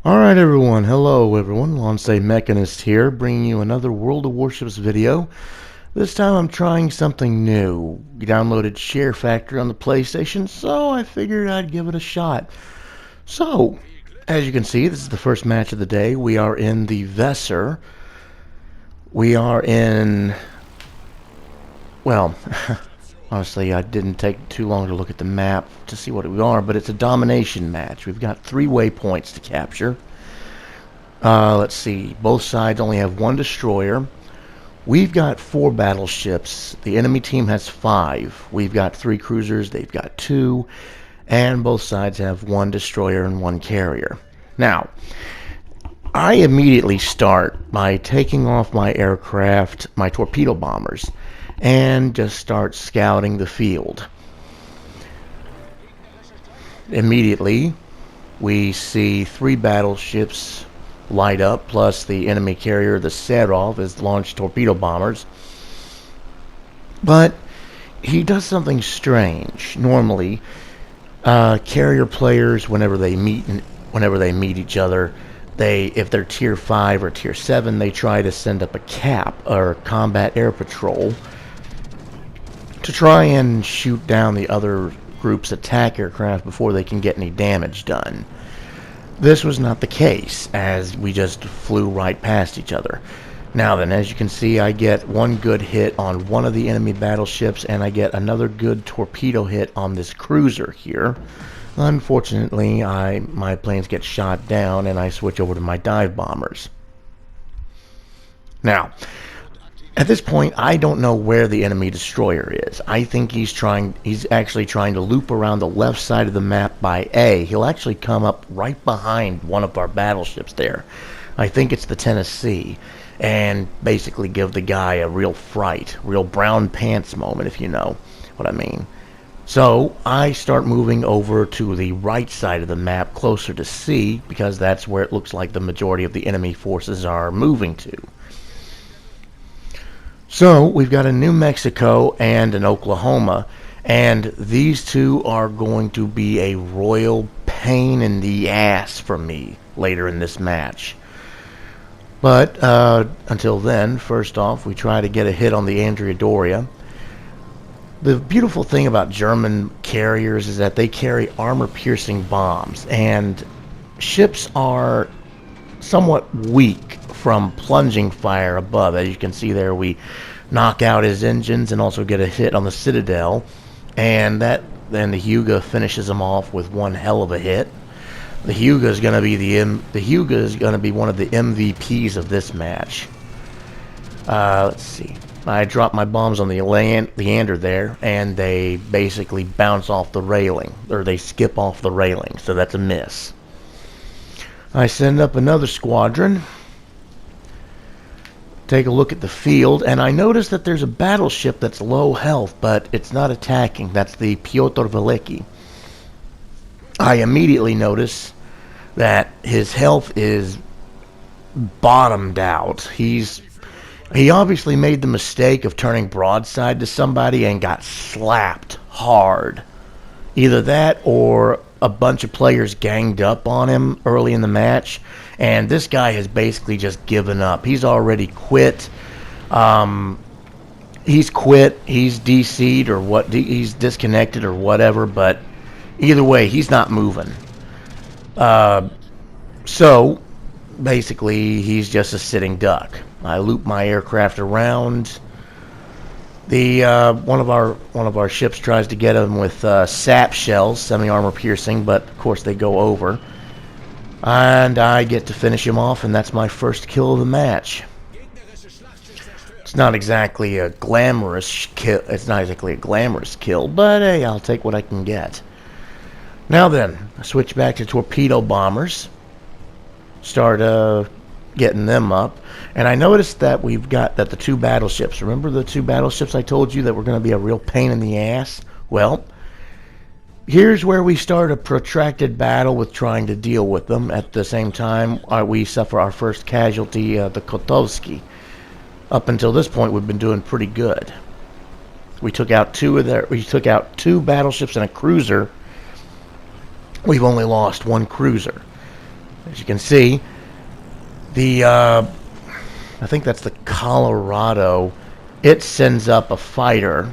Alright everyone, hello everyone, Lonsei Mechanist here, bringing you another World of Warships video. This time I'm trying something new. We downloaded Share Factory on the PlayStation, so I figured I'd give it a shot. So, as you can see, this is the first match of the day. We are in the Vesser. We are in... well, honestly, I didn't take too long to look at the map to see what we are, but it's a domination match. We've got 3 waypoints to capture. Let's see. Both sides only have 1 destroyer. We've got 4 battleships. The enemy team has 5. We've got 3 cruisers. They've got 2. And both sides have 1 destroyer and 1 carrier. Now, I immediately start by taking off my aircraft, my torpedo bombers, and just start scouting the field. Immediately, we see 3 battleships light up, plus the enemy carrier, the Serov, has launched torpedo bombers. But he does something strange. Normally, carrier players, whenever they meet each other, if they're tier 5 or tier 7, they try to send up a CAP, or combat air patrol, to try and shoot down the other group's attack aircraft before they can get any damage done. This was not the case, as we just flew right past each other. Now then, as you can see, I get 1 good hit on one of the enemy battleships, and I get another good torpedo hit on this cruiser here. Unfortunately, my planes get shot down, and I switch over to my dive bombers. Now, at this point, I don't know where the enemy destroyer is. I think he's actually trying to loop around the left side of the map by A. He'll actually come up right behind one of our battleships there. I think it's the Tennessee, and basically give the guy a real fright, real brown pants moment, if you know what I mean. So I start moving over to the right side of the map, closer to C, because that's where it looks like the majority of the enemy forces are moving to. So, we've got a New Mexico and an Oklahoma, and these two are going to be a royal pain in the ass for me later in this match. But, until then, first off, we try to get a hit on the Andrea Doria. The beautiful thing about German carriers is that they carry armor-piercing bombs, and ships are somewhat weak from plunging fire above. As you can see there, we knock out his engines and also get a hit on the Citadel, and then the Hyuga finishes him off with one hell of a hit. The Hyuga is going to be one of the MVPs of this match. Let's see. I drop my bombs on the Leander there, and they basically bounce off the railing, or they skip off the railing, so that's a miss. I send up another squadron, take a look at the field, and I notice that there's a battleship that's low health, but it's not attacking. That's the Piotr Velecki. I immediately notice that his health is bottomed out. He obviously made the mistake of turning broadside to somebody and got slapped hard. Either that or a bunch of players ganged up on him early in the match, and this guy has basically just given up. He's already quit. He's quit. He's DC'd or what? He's disconnected or whatever. But either way, he's not moving. So basically, he's just a sitting duck. I loop my aircraft around. One of our ships tries to get him with sap shells, semi-armor piercing, but of course they go over. And I get to finish him off, and that's my first kill of the match. It's not exactly a glamorous kill. But hey, I'll take what I can get. Now then, I switch back to torpedo bombers. Start getting them up, and I noticed that the 2 battleships. Remember the 2 battleships I told you that were going to be a real pain in the ass? Well, here's where we start a protracted battle with trying to deal with them. At the same time, we suffer our first casualty, the Kotovsky. Up until this point, we've been doing pretty good. We took out 2 battleships and a cruiser. We've only lost 1 cruiser. As you can see, the I think that's the Colorado. It sends up a fighter,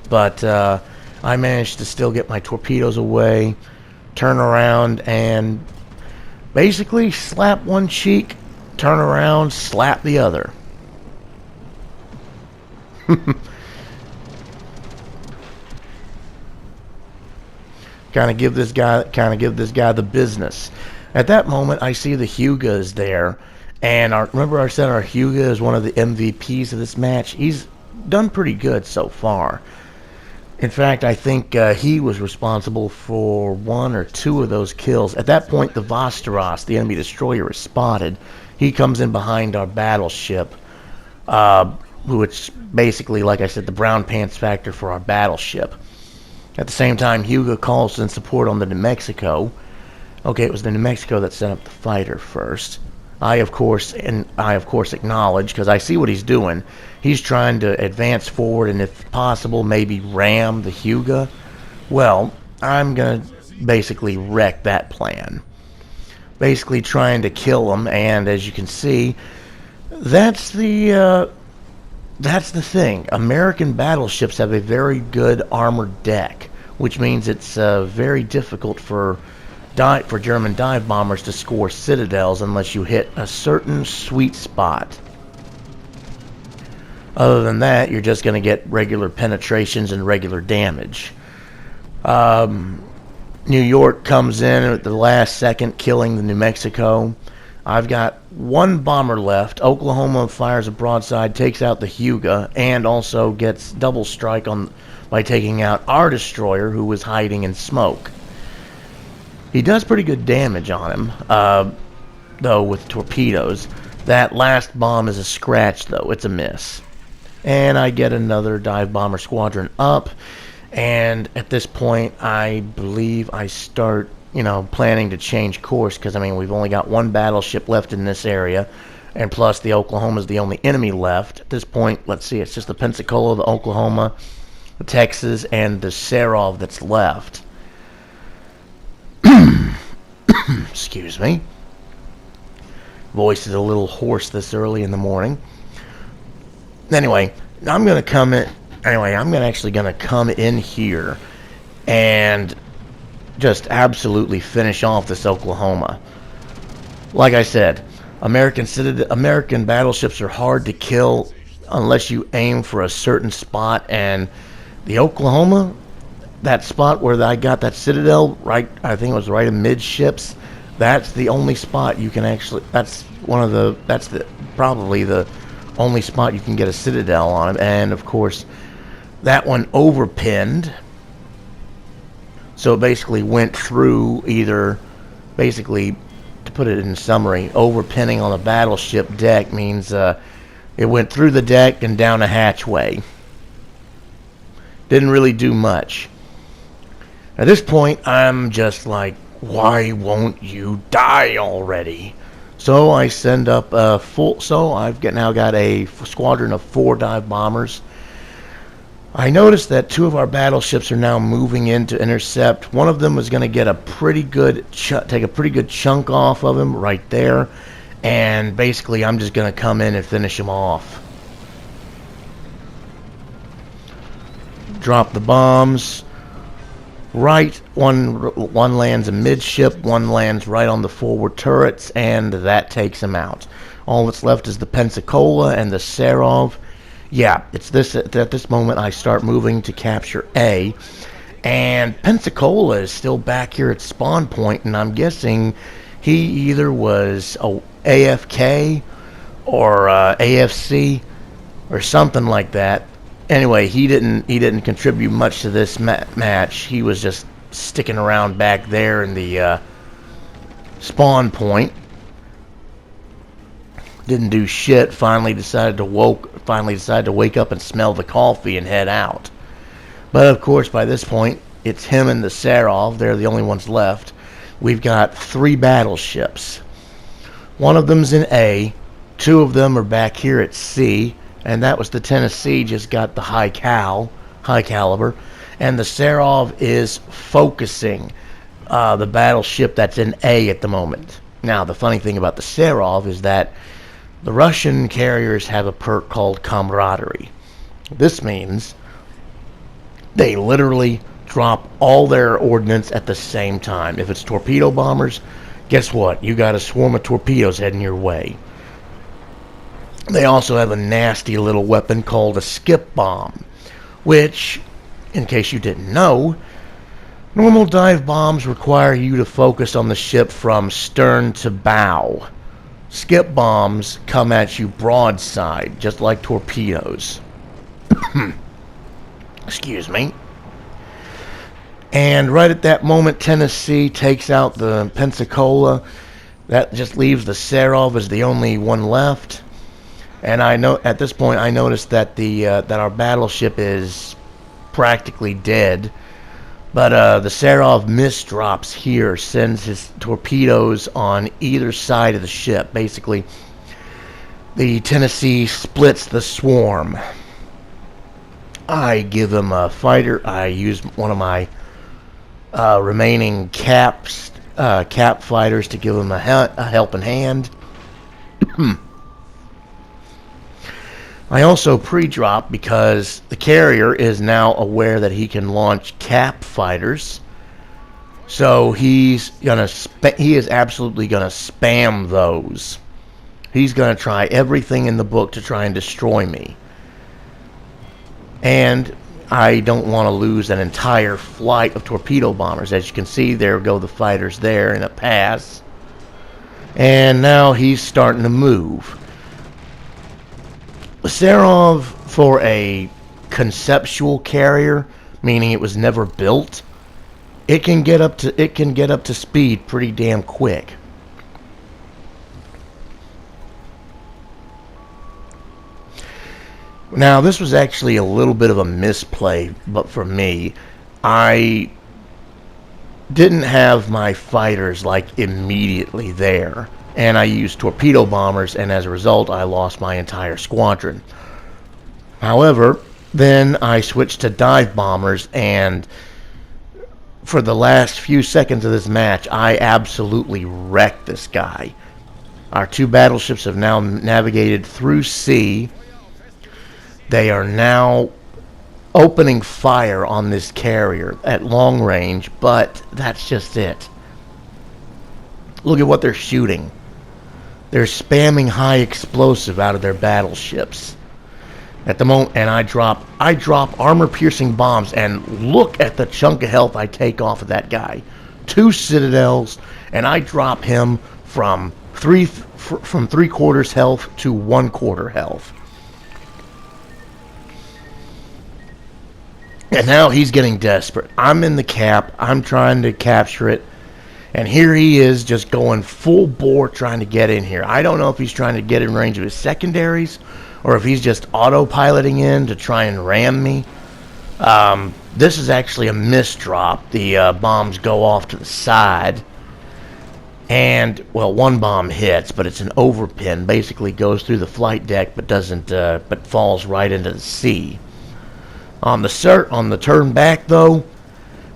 but I managed to still get my torpedoes away, turn around, and basically slap one cheek, turn around, slap the other. kind of give this guy the business. At that moment, I see the Hugo is there, and remember I said our Hugo is one of the MVPs of this match. He's done pretty good so far. In fact, I think he was responsible for one or two of those kills. At that point, the Vasteros, the enemy destroyer, is spotted. He comes in behind our battleship, which basically, like I said, the brown pants factor for our battleship. At the same time, Hugo calls in support on the New Mexico. Okay, it was the New Mexico that sent up the fighter first. I of course acknowledge, because I see what he's doing. He's trying to advance forward and, if possible, maybe ram the Hugo. Well, I'm gonna basically wreck that plan. Basically trying to kill him, and as you can see, that's the thing. American battleships have a very good armored deck, which means it's very difficult for German dive bombers to score citadels unless you hit a certain sweet spot. Other than that, you're just going to get regular penetrations and regular damage. New York comes in at the last second, killing the New Mexico. I've got one bomber left. Oklahoma fires a broadside, takes out the Hugo, and also gets double strike by taking out our destroyer, who was hiding in smoke. He does pretty good damage on him, though, with torpedoes. That last bomb is a scratch, though. It's a miss. And I get another dive bomber squadron up, and at this point, I believe I start, planning to change course, because, we've only got one battleship left in this area, and plus the Oklahoma's the only enemy left. At this point, let's see, it's just the Pensacola, the Oklahoma, the Texas, and the Serov that's left. Excuse me. Voice is a little hoarse this early in the morning. Anyway, I'm actually gonna come in here and just absolutely finish off this Oklahoma. Like I said, American battleships are hard to kill unless you aim for a certain spot, and the Oklahoma, that spot where I got that citadel, right, I think it was right in midships, that's the only spot you can actually, probably the only spot you can get a citadel on it. And of course, that one overpinned, so it basically went through basically, to put it in summary, overpinning on the battleship deck means it went through the deck and down a hatchway. Didn't really do much. At this point, I'm just like, why won't you die already? So I send up I've now got a squadron of 4 dive bombers. I noticed that 2 of our battleships are now moving in to intercept. One of them is going to get take a pretty good chunk off of him right there, and basically I'm just going to come in and finish him off. Drop the bombs. Right, one lands amidship, one lands right on the forward turrets, and that takes him out. All that's left is the Pensacola and the Serov. Yeah, at this moment I start moving to capture A, and Pensacola is still back here at spawn point, and I'm guessing he either was AFK or AFC or something like that. Anyway, he didn't contribute much to this match. He was just sticking around back there in the spawn point. Didn't do shit. Finally decided to wake up and smell the coffee and head out. But of course, by this point, it's him and the Serov. They're the only ones left. We've got 3 battleships. One of them's in A. 2 of them are back here at C. And that was the Tennessee, just got the high caliber, and the Serov is focusing the battleship that's in A at the moment. Now, the funny thing about the Serov is that the Russian carriers have a perk called camaraderie. This means they literally drop all their ordnance at the same time. If it's torpedo bombers, guess what? You got a swarm of torpedoes heading your way. They also have a nasty little weapon called a skip bomb, which, in case you didn't know, normal dive bombs require you to focus on the ship from stern to bow. Skip bombs come at you broadside, just like torpedoes. Excuse me. And right at that moment, Tennessee takes out the Pensacola. That just leaves the Serov as the only one left. And I know at this point, I noticed that that our battleship is practically dead. But the Serov misdrops here, sends his torpedoes on either side of the ship. Basically, the Tennessee splits the swarm. I give him a fighter. I use one of my remaining cap fighters to give him a helping hand. I also pre-drop because the carrier is now aware that he can launch cap fighters. So he is absolutely gonna spam those. He's gonna try everything in the book to try and destroy me. And I don't want to lose an entire flight of torpedo bombers. As you can see, there go the fighters there in a pass. And now he's starting to move. The Serov, for a conceptual carrier, meaning it was never built, it can get up to speed pretty damn quick. Now, this was actually a little bit of a misplay, but for me, I didn't have my fighters like immediately there. And I used torpedo bombers, and as a result, I lost my entire squadron. However, then I switched to dive bombers, and for the last few seconds of this match, I absolutely wrecked this guy. Our two battleships have now navigated through sea. They are now opening fire on this carrier at long range, but that's just it. Look at what they're shooting. They're spamming high explosive out of their battleships. At the moment, and I drop armor-piercing bombs, and look at the chunk of health I take off of that guy. 2 citadels, and I drop him from three-quarters health to 1/4 health. And now he's getting desperate. I'm in the cap. I'm trying to capture it. And here he is just going full bore trying to get in here. I don't know if he's trying to get in range of his secondaries or if he's just autopiloting in to try and ram me. This is actually a misdrop. The bombs go off to the side. And, well, one bomb hits, but it's an overpin. Basically goes through the flight deck but but falls right into the sea. On the turn back, though,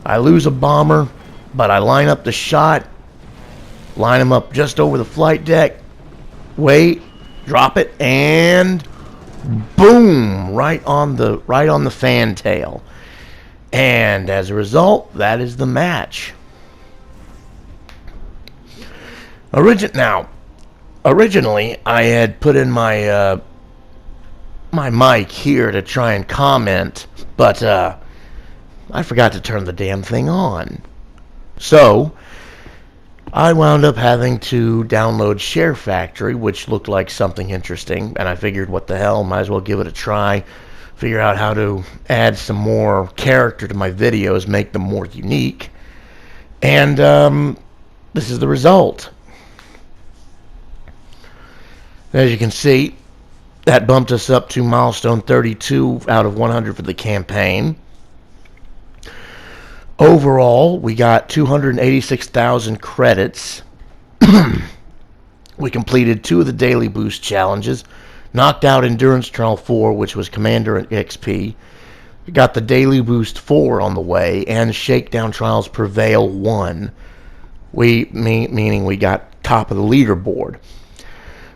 I lose a bomber. But I line up the shot, line him up just over the flight deck, wait, drop it, and boom, right on the fantail. And as a result, that is the match. Originally, I had put in my my mic here to try and comment, but I forgot to turn the damn thing on. So, I wound up having to download Share Factory, which looked like something interesting, and I figured, what the hell, might as well give it a try, figure out how to add some more character to my videos, make them more unique, and this is the result. As you can see, that bumped us up to milestone 32 out of 100 for the campaign. Overall, we got 286,000 credits. We completed 2 of the daily boost challenges, knocked out Endurance Trial 4, which was Commander XP, We got the Daily Boost 4 on the way, and Shakedown Trials Prevail 1. Meaning we got top of the leaderboard.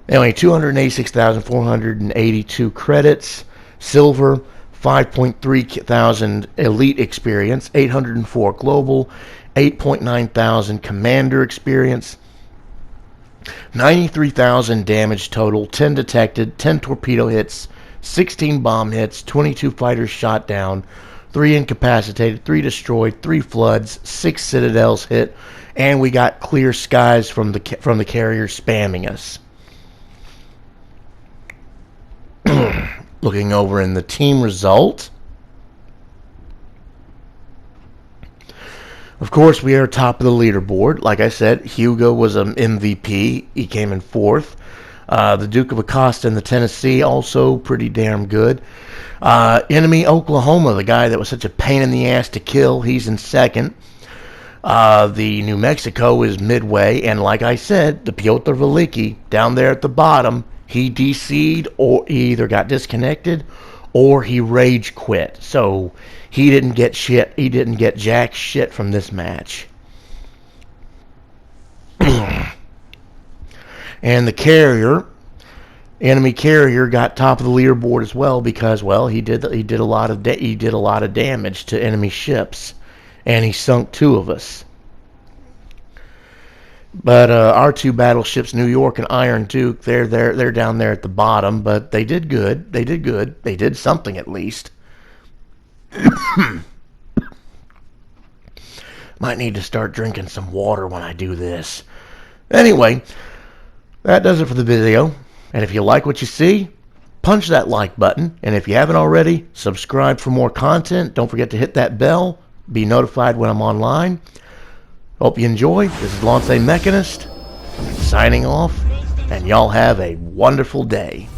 Anyway, 286,482 credits. Silver, 5.3 thousand elite experience, 804 global, 8.9 thousand commander experience, 93,000 damage total, 10 detected, 10 torpedo hits, 16 bomb hits, 22 fighters shot down, 3 incapacitated, 3 destroyed, 3 floods, 6 citadels hit, and we got clear skies from the carrier spamming us. Looking over in the team result, of course, we are top of the leaderboard. Like I said, Hugo was an MVP. He came in 4th. The Duke of Acosta in the Tennessee, also pretty damn good. Enemy Oklahoma, the guy that was such a pain in the ass to kill, he's in 2nd. The New Mexico is midway. And like I said, the Piotr Veliki down there at the bottom, he DC'd, or he either got disconnected or he rage quit. So he didn't get shit. He didn't get jack shit from this match. And the carrier, enemy carrier, got top of the leaderboard as well because, well, he did a lot of damage to enemy ships, and he sunk 2 of us. But our 2 battleships, New York and Iron Duke, they're down there at the bottom, but they did good. They did something at least. Might need to start drinking some water when I do this. Anyway, that does it for the video. And if you like what you see, punch that like button. And if you haven't already, subscribe for more content. Don't forget to hit that bell. Be notified when I'm online. Hope you enjoy. This is Lance Mechanist, signing off, and y'all have a wonderful day.